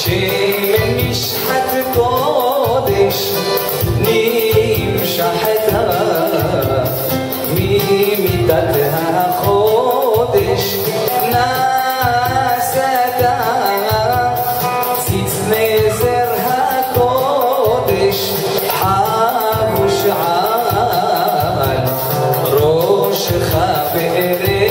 شمشحة قادش نمشحتها ميمتتها خودش ناسدا تتنزرها قادش حابوش عال روش خبري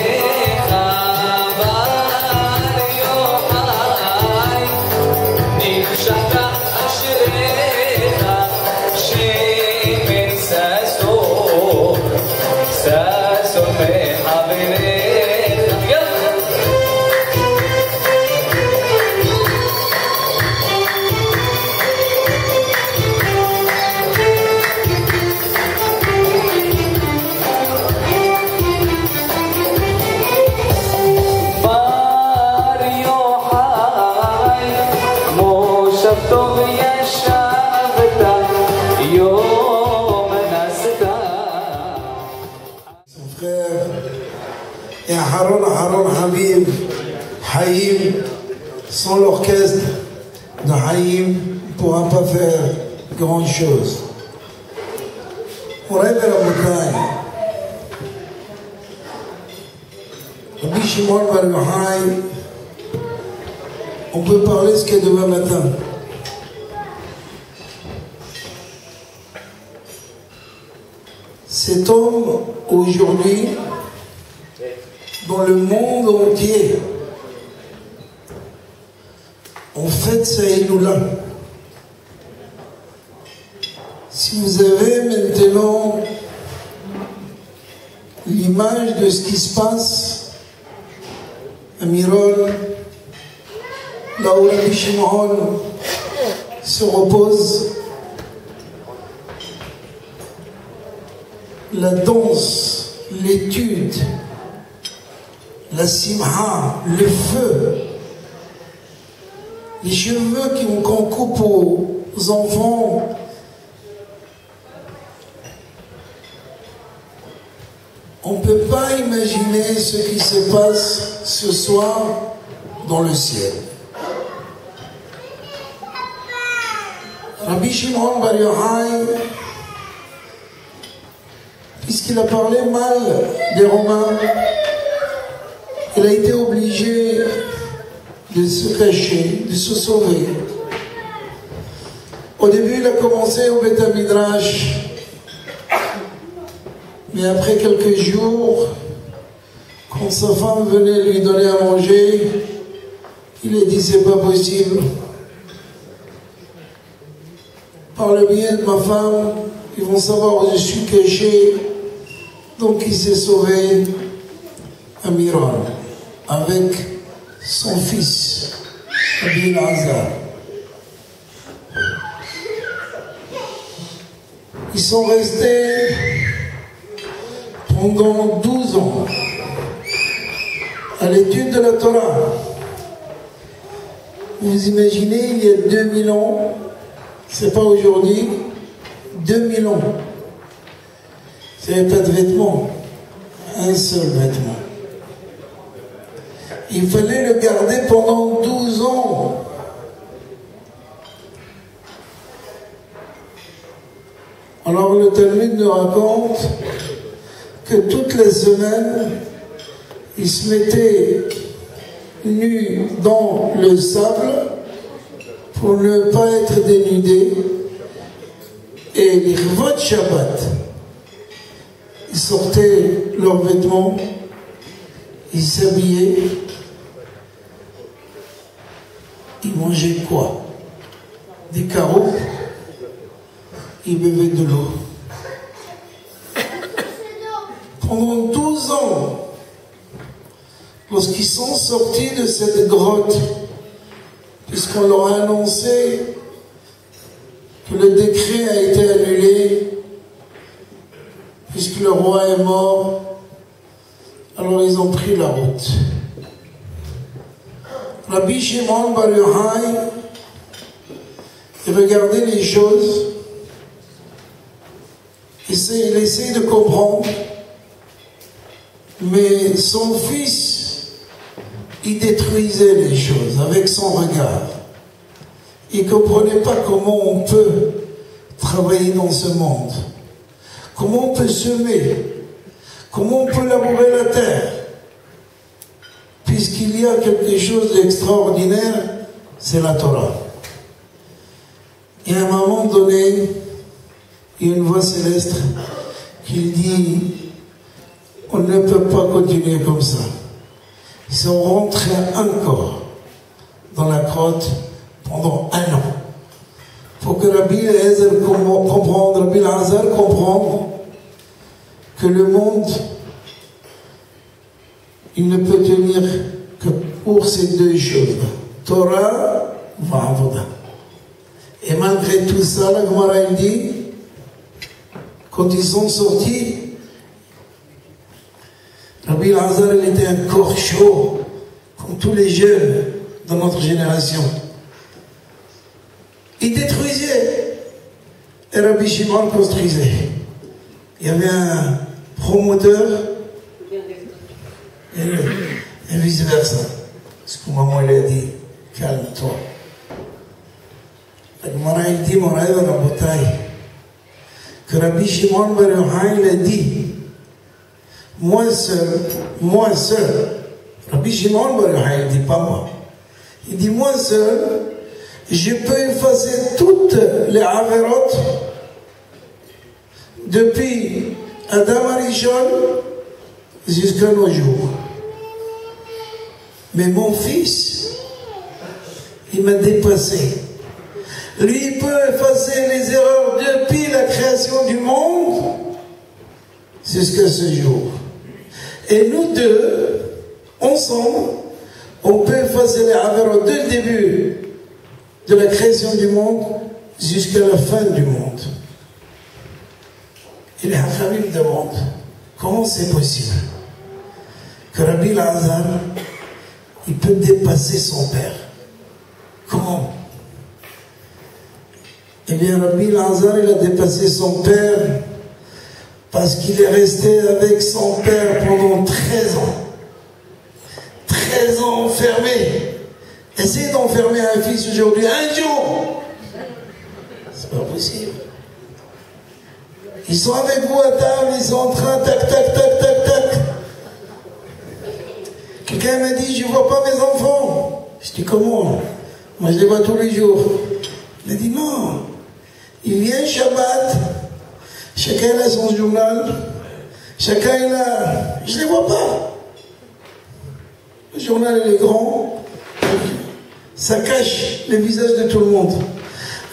Et Haroun Habib, Haïm, sans l'orchestre de Haïm, ne pourra pas faire grand chose. On rêve à la montagne. Rabbi Shimon Bar Yochai, on peut parler ce qu'il y a demain matin. Cet homme, aujourd'hui, dans le monde entier, on fête sa Iloula. Si vous avez maintenant l'image de ce qui se passe à Mirol, là où Rabbi Shimon se repose, la danse, l'étude, la simha, le feu, les cheveux qu'on coupe aux enfants, on ne peut pas imaginer ce qui se passe ce soir dans le ciel. Rabbi Shimon Bar Yochai, puisqu'il a parlé mal des Romains, il a été obligé de se cacher, de se sauver. Au début, il a commencé au Beth Midrash, mais après quelques jours, quand sa femme venait lui donner à manger, il a dit c'est pas possible. Par le biais de ma femme, ils vont savoir où je suis caché. Donc il s'est sauvé à Miron avec son fils, Rabbi Elazar. Ils sont restés pendant 12 ans à l'étude de la Torah. Vous imaginez, il y a 2000 ans, c'est pas aujourd'hui, 2000 ans. Il n'y avait pas de vêtements, un seul vêtement. Il fallait le garder pendant 12 ans. Alors le Talmud nous raconte que toutes les semaines, il se mettait nu dans le sable pour ne pas être dénudé. Et les Chvot Shabbat, ils sortaient leurs vêtements, ils s'habillaient, ils mangeaient quoi? Des carottes, ils buvaient de l'eau. Pendant 12 ans, lorsqu'ils sont sortis de cette grotte, puisqu'on leur a annoncé que le décret a été annulé, puisque le roi est mort, alors ils ont pris la route. Rabbi Shimon Bar Yochai, il regardait les choses, il essaie de comprendre, mais son fils, il détruisait les choses avec son regard. il ne comprenait pas comment on peut travailler dans ce monde, comment on peut semer, comment on peut labourer la terre, puisqu'il y a quelque chose d'extraordinaire, c'est la Torah. Et à un moment donné, il y a une voix céleste qui dit, on ne peut pas continuer comme ça. Ils sont rentrés encore dans la grotte pendant 1 an. Pour que Rabbi Elazar comprenne que le monde, il ne peut tenir que pour ces 2 choses, Torah et Avoda. Et malgré tout ça, la Gemara dit, quand ils sont sortis, Rabbi Elazar, il était un corps chaud, comme tous les jeunes de notre génération. Il détruisait, et Rabbi Shimon construisait. Il y avait un promoteur, et vice-versa. Parce que maman, elle a dit, calme-toi. La Gemara, il dit, mon rêve, la bataille, que Rabbi Shimon Bar Yochai, il a dit, moi seul, Rabbi Shimon Bar Yochai, il ne dit pas moi, il dit, moi seul, je peux effacer toutes les avérotes depuis Adam Arishon jusqu'à nos jours. Mais mon fils, il m'a dépassé. Lui, il peut effacer les erreurs depuis la création du monde jusqu'à ce jour. Et nous deux, ensemble, on peut effacer les avérotes dès le début de la création du monde jusqu'à la fin du monde. Et les Hachamim demandent comment c'est possible que Rabbi Elazar, il peut dépasser son père. Comment? Eh bien, Rabbi Elazar, il a dépassé son père parce qu'il est resté avec son père pendant 13 ans. 13 ans enfermé. Essayez d'enfermer un fils aujourd'hui, un jour. C'est pas possible. Ils sont avec vous à table, ils sont en train, tac, tac, tac, tac, tac. Quelqu'un m'a dit, je ne vois pas mes enfants. Je dis, comment? Moi, je les vois tous les jours. Il a dit, non. Il vient Shabbat, chacun a son journal, chacun a... Je ne les vois pas. Le journal, il est grand. Ça cache les visages de tout le monde.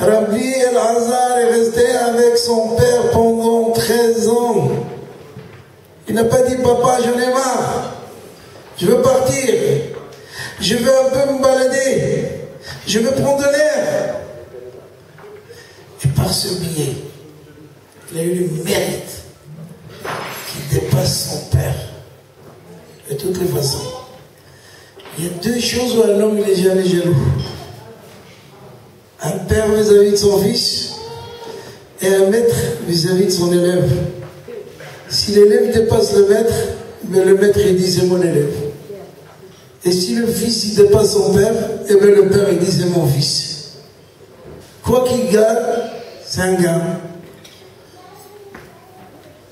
Rabbi Elazar est resté avec son père pendant 13 ans. Il n'a pas dit, papa, j'en ai marre. Je veux partir. Je veux un peu me balader. Je veux prendre de l'air. Et par ce biais, il a eu le mérite qui dépasse son père. De toutes les façons. Il y a 2 choses où un homme il n'est jamais jaloux. Un père vis-à-vis de son fils et un maître vis-à-vis de son élève. Si l'élève dépasse le maître, mais le maître il dit c'est mon élève. Et si le fils il dépasse son père, et bien le père il dit c'est mon fils. Quoi qu'il gagne, c'est un gain.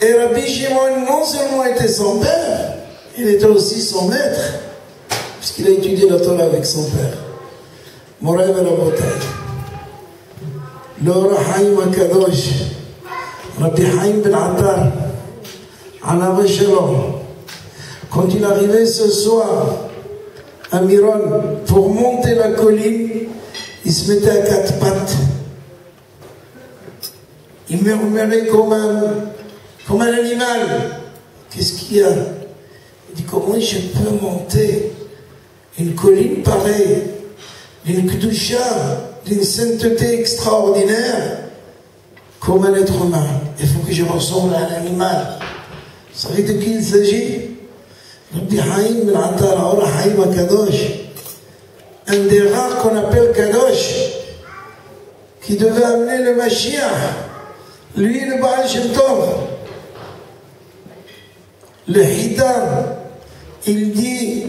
Et Rabbi Shimon non seulement était son père, il était aussi son maître. Puisqu'il a étudié la Torah avec son père. Moraï ben Rabotai. L'Ora Haïm Akadosh, Rabbi Haïm ben Attar, Anava Shalom. Quand il arrivait ce soir à Miron pour monter la colline, il se mettait à 4 pattes. Il murmurait comme un animal. Qu'est-ce qu'il y a? Il dit, comment je peux monter une colline pareille, d'une kedusha, d'une sainteté extraordinaire, comme un être humain? Il faut que je ressemble à un animal. Vous savez de qui il s'agit? Rabbi Haïm ben Attar, Ora Haïm Kadosh, un des rares qu'on appelle Kadosh, qui devait amener le Mashiach, lui le Baal Shem Tov. Le Hidam, il dit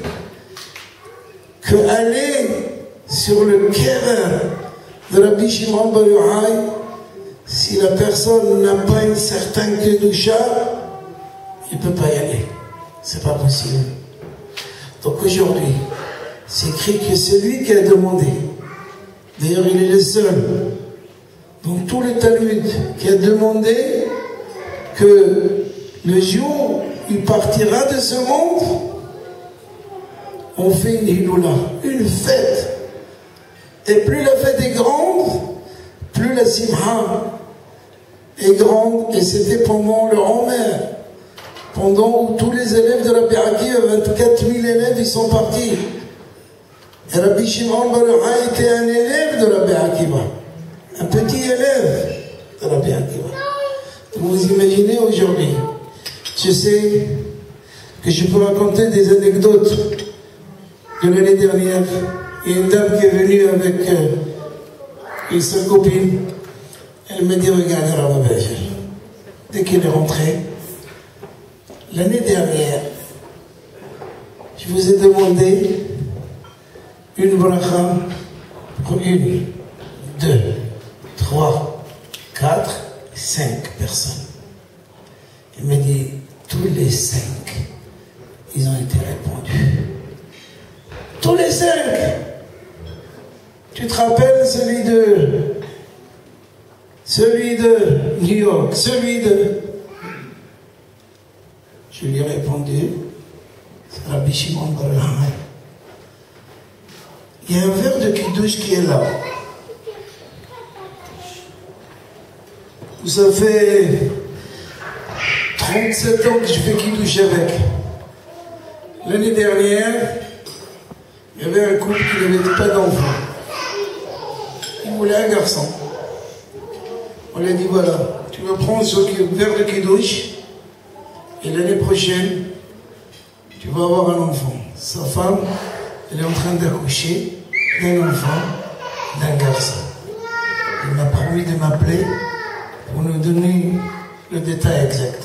que aller sur le Kéver de Rabbi Shimon Bar Yochai, si la personne n'a pas une certaine kedusha, il ne peut pas y aller. C'est pas possible. Donc aujourd'hui, c'est écrit que c'est lui qui a demandé. D'ailleurs, il est le seul dans tout le Talmud qui a demandé que le jour où il partira de ce monde, on fait une hiloula, une fête. Et plus la fête est grande, plus la simha est grande. Et c'était pendant le Homer, pendant où tous les élèves de Rabbi Akiva, 24 000 élèves, ils sont partis. Et Rabbi Shimon Bar Yochai était un élève de Rabbi Akiva, un petit élève de Rabbi Akiva. Vous imaginez aujourd'hui, je sais que je peux raconter des anecdotes de l'année dernière. Il y a une dame qui est venue avec sa copine. Elle me dit, regardez Rav Berger, dès qu'elle est rentrée, l'année dernière, je vous ai demandé une bracha pour 1, 2, 3, 4, 5 personnes. Il me dit, tous les 5, ils ont été répondus. Tous les 5. Tu te rappelles celui de New York, celui de... Je lui ai répondu, c'est Rabbi Shimon Bar Yochai. Il y a un verre de kiddush qui est là. Ça fait 37 ans que je fais kiddush avec. L'année dernière, il y avait un couple qui n'avait pas d'enfant. Il voulait un garçon. On lui a dit, voilà, tu vas prendre ce verre de kiddush et l'année prochaine, tu vas avoir un enfant. Sa femme, elle est en train d'accoucher d'un enfant, d'un garçon. Il m'a promis de m'appeler pour nous donner le détail exact.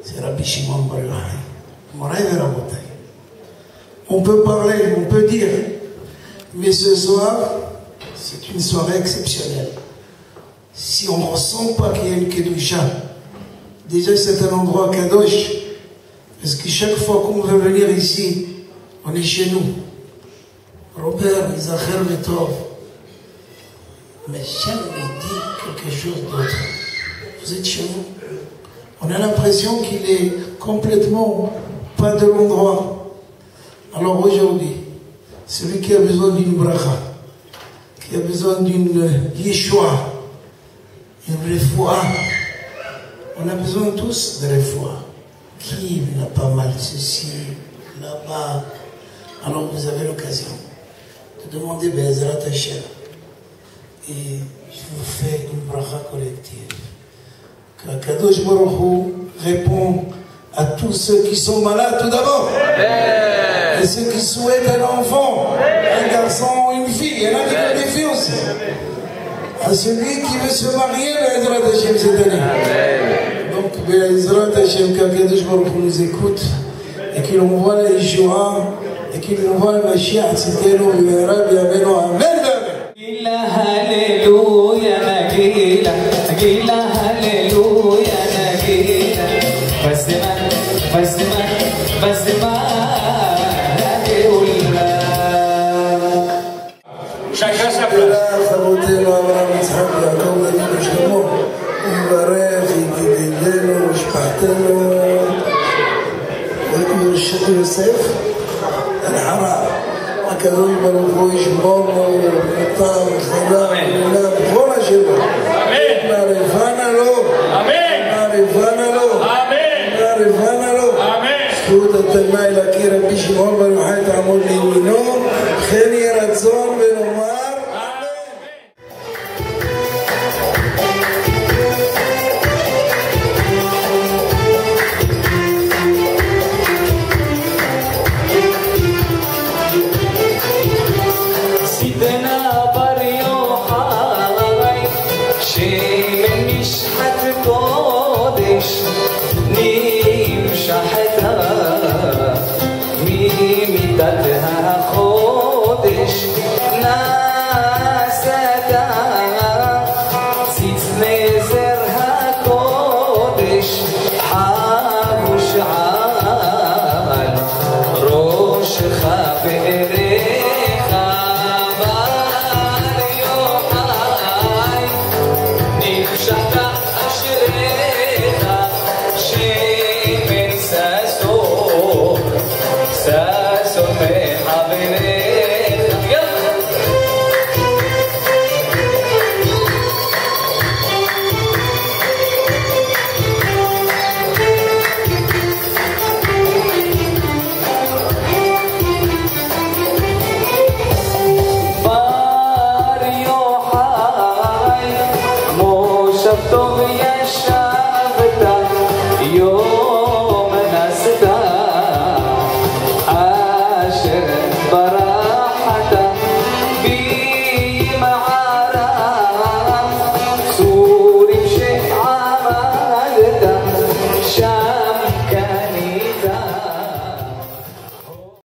C'est Rabbi Shimon Bar Yochai. Moray Verabotay. On peut parler, on peut dire, mais ce soir, c'est une soirée exceptionnelle. Si on ne ressent pas qu'il y a une kedusha, déjà c'est un endroit kadosh, parce que chaque fois qu'on veut venir ici, on est chez nous. Robert, Isacher Vetov, mais jamais dit quelque chose d'autre. Vous êtes chez vous. On a l'impression qu'il est complètement pas de l'endroit. Alors aujourd'hui, celui qui a besoin d'une bracha, qui a besoin d'une yeshua, une refoua, on a besoin tous de refoua. Qui n'a pas mal ceci, là-bas? Alors vous avez l'occasion de demander Be'ezrat Hashem. Et je vous fais une bracha collective. Que Kadosh Baruch Hu répond à tous ceux qui sont malades tout d'abord. Et ceux qui souhaitent un enfant, un garçon ou une fille. Il y en a qui veulent des filles aussi. À celui qui veut se marier, Be'ezrat Hashem cette année. Donc Be'ezrat Hashem, Kadosh Baruch Hu nous écoute et qu'il envoie la Yeshua et qu'il envoie le Mashiach, c'était nous, Amen. هللويا نجيلة نجيلة هللويا نجيلة بس ما هقول chacun sa place. יוסף, الحرام. הקדוש ברוך הוא ישמורנו וטעם וחלם ולעולם בכל השבוע. נערפנה לו, נערפנה לו, נערפנה לו. זכות התלמי להכיר רבי שמעון בר יוחאי תעמוד לימינו, כן יהי רצון ונאמר החודש सब तो